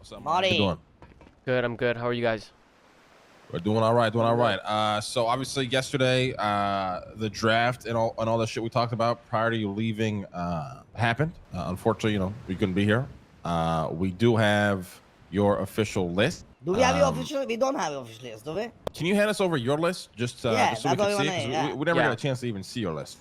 What's up, Marty? Marty. How you doing? Good, I'm good. How are you guys? We're doing all right, doing all right. So obviously yesterday, the draft and all that shit we talked about prior to you leaving happened. Unfortunately, you know, we couldn't be here. We do have your official list. Do we have your official? We don't have your official list, do we? Can you hand us over your list just so we can see it? 'Cause we never got a chance to even see your list.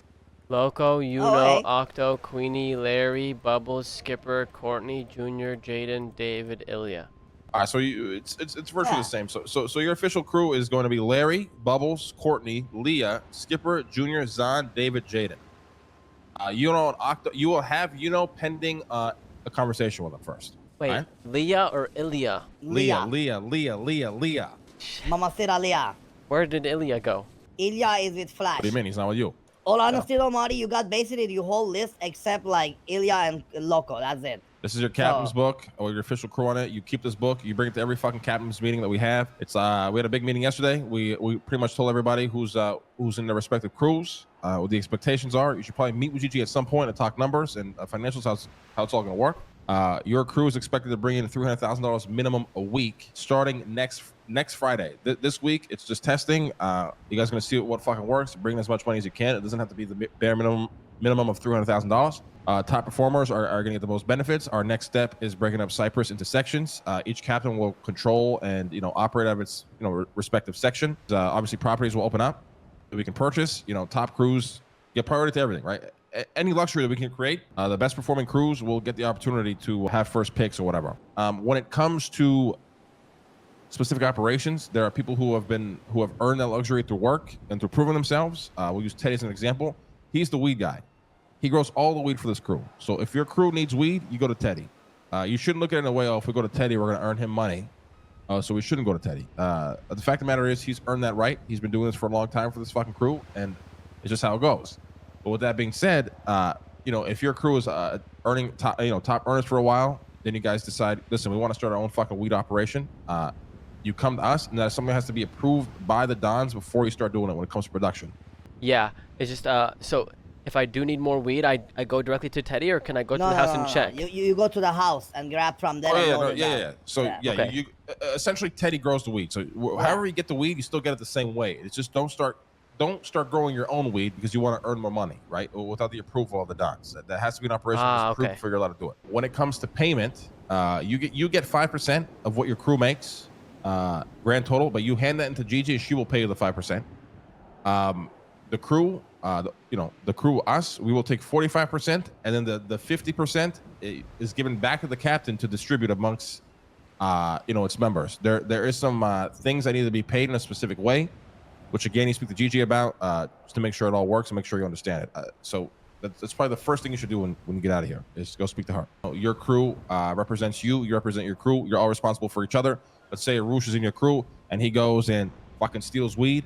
Loco, Uno, hey. Octo, Queenie, Larry, Bubbles, Skipper, Courtney, Junior, Jaden, David, Ilya. All right, so it's virtually the same. So your official crew is going to be Larry, Bubbles, Courtney, Liya, Skipper, Junior, Zahn, David, Jaden. Uno and Octo. You will have pending a conversation with them first. Wait, right? Liya or Ilya? Liya. Mamacita Liya. Where did Ilya go? Ilya is with Flash. What do you mean? He's not with you. All honesty though, Marty, you got basically your whole list except like Ilya and Loco. That's it. This is your captain's book or your official crew on it. You keep this book. You bring it to every fucking captain's meeting that we have. It's we had a big meeting yesterday. We pretty much told everybody who's in their respective crews what the expectations are. You should probably meet with GG at some point and talk numbers and financials, how it's all going to work. Your crew is expected to bring in $300,000 minimum a week starting next Friday. This week, it's just testing. You guys are going to see what fucking works. Bring as much money as you can. It doesn't have to be the bare minimum of $300,000. Top performers are going to get the most benefits. Our next step is breaking up Cyprus into sections. Each captain will control and operate out of its respective section. Obviously, properties will open up that we can purchase. Top crews get priority to everything, right? Any luxury that we can create, the best performing crews will get the opportunity to have first picks or whatever. When it comes to specific operations, there are people who have earned that luxury through work and through proving themselves. We'll use Teddy as an example. He's the weed guy. He grows all the weed for this crew. So if your crew needs weed, you go to Teddy. You shouldn't look at it in a way, if we go to Teddy, we're going to earn him money. So we shouldn't go to Teddy. The fact of the matter is he's earned that right. He's been doing this for a long time for this fucking crew, and it's just how it goes. But with that being said, if your crew is earning top earners for a while, then you guys decide, listen, we want to start our own fucking weed operation. You come to us, and that something has to be approved by the Dons before you start doing it when it comes to production. Yeah, it's just so if I do need more weed, I go directly to Teddy, or can I go to the house and check? You go to the house and grab from there. So okay. you essentially Teddy grows the weed. So however you get the weed, you still get it the same way. It's just don't start growing your own weed because you want to earn more money, right? Without the approval of the Dons. That has to be an operation that's approved before you're allowed to do it. When it comes to payment, you get 5% of what your crew makes, grand total, but you hand that into Gigi and she will pay you the 5%. The crew, the crew, us, we will take 45%, and then the 50% is given back to the captain to distribute amongst, its members. There is some things that need to be paid in a specific way, which again, you speak to Gigi about, just to make sure it all works and make sure you understand it. So that's probably the first thing you should do when you get out of here, is go speak to her. Your crew represents you. You represent your crew. You're all responsible for each other. Let's say Arush is in your crew and he goes and fucking steals weed.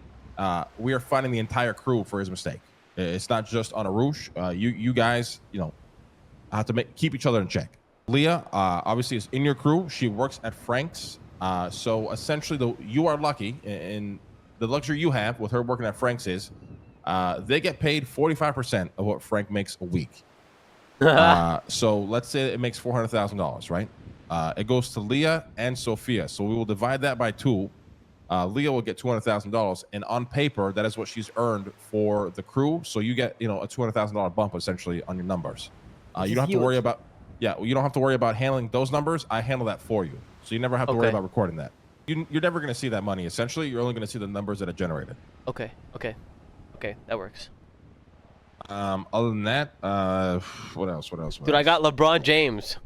We are finding the entire crew for his mistake. It's not just on Arush. You guys, have to keep each other in check. Liya, obviously, is in your crew. She works at Frank's. So essentially, you are lucky in the luxury you have with her working at Frank's is they get paid 45% of what Frank makes a week. So let's say it makes $400,000, right? It goes to Liya and Sophia. So we will divide that by 2. Liya will get $200,000, and on paper, that is what she's earned for the crew. So you get, a $200,000 bump essentially on your numbers. You don't have to worry about, you don't have to worry about handling those numbers. I handle that for you, so you never have to worry about recording that. You're never going to see that money. Essentially, you're only going to see the numbers that are generated. Okay, that works. Other than that, what else? Dude, I got LeBron James.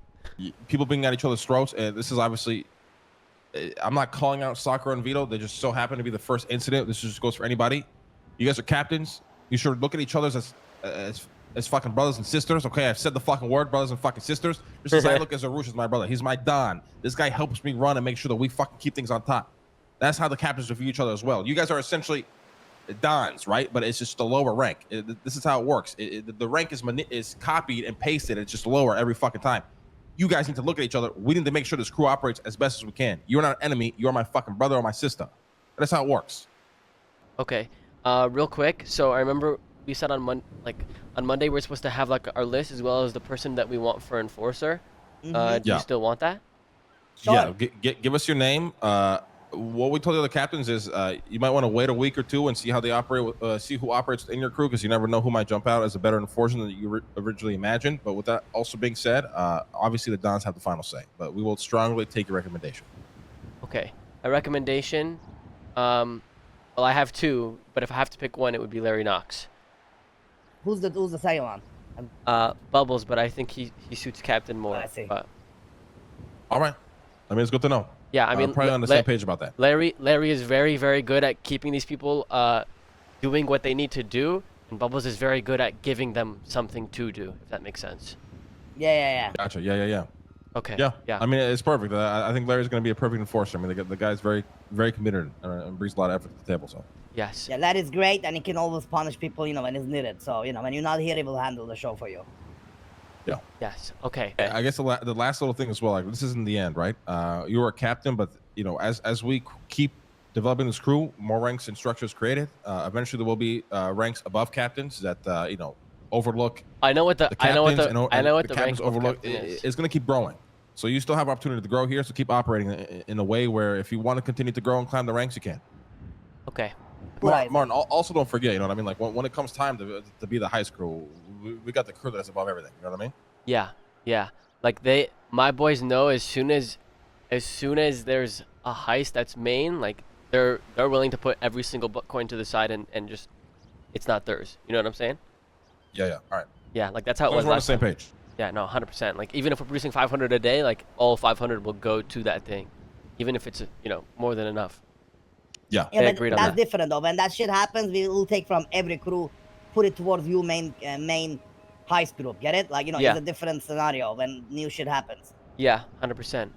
People being at each other's throats. This is obviously. I'm not calling out Soccer and Vito. They just so happen to be the first incident. This just goes for anybody. You guys are captains. You should look at each other as fucking brothers and sisters. Okay, I've said the fucking word, brothers and fucking sisters. Just as I look as Arush as my brother. He's my Don. This guy helps me run and make sure that we fucking keep things on top. That's how the captains review each other as well. You guys are essentially Dons, right? But it's just the lower rank. This is how it works. The rank is copied and pasted. It's just lower every fucking time. You guys need to look at each other. We need to make sure this crew operates as best as we can. You're not an enemy. You're my fucking brother or my sister. That's how it works. Okay. Real quick. So I remember we said on Monday we're supposed to have our list as well as the person that we want for enforcer. Mm-hmm. Do you still want that? Sure. Yeah, give us your name. What we told the other captains is you might want to wait a week or two and see how they operate, see who operates in your crew, because you never know who might jump out as a better enforcer than you originally imagined. But with that also being said, obviously the Dons have the final say, but we will strongly take your recommendation. Okay, a recommendation. Well, I have two, but if I have to pick one, it would be Larry Knox. Who's the second one? Bubbles, but I think he suits Captain more. I see. But... All right. I mean, it's good to know. Yeah, I mean, probably on the same page about that. Larry is very, very good at keeping these people doing what they need to do, and Bubbles is very good at giving them something to do, if that makes sense. Yeah. Gotcha. Yeah. Okay. Yeah. Yeah. I mean, it's perfect. I think Larry's going to be a perfect enforcer. I mean, the guy's very, very committed and brings a lot of effort to the table. So. Yes. Yeah, that is great, and he can always punish people, when it's needed. So, when you're not here, he will handle the show for you. Yeah. Yes. Okay. I guess the last little thing as well. Like, this isn't the end, right? You're a captain, but as we keep developing this crew, more ranks and structures created. Eventually, there will be ranks above captains that overlook. I know what the captains rank overlook. is. It's going to keep growing. So you still have opportunity to grow here. So keep operating in a way where if you want to continue to grow and climb the ranks, you can. Okay. Right. Martin, also don't forget, you know what I mean? Like when it comes time to be the Heist crew, we got the crew that's above everything. You know what I mean? Yeah. Like my boys know as soon as there's a Heist that's main, like they're willing to put every single coin to the side and just it's not theirs. You know what I'm saying? Yeah. All right. Yeah, like that's how it We're was on the last same time. page. Yeah, no, 100%. Like even if we're producing 500 a day, like all 500 will go to that thing, even if it's more than enough. Yeah. Yeah, but that's different though. When that shit happens, we will take from every crew, put it towards you main Heist group. Get it? Like it's a different scenario when new shit happens. Yeah, 100%.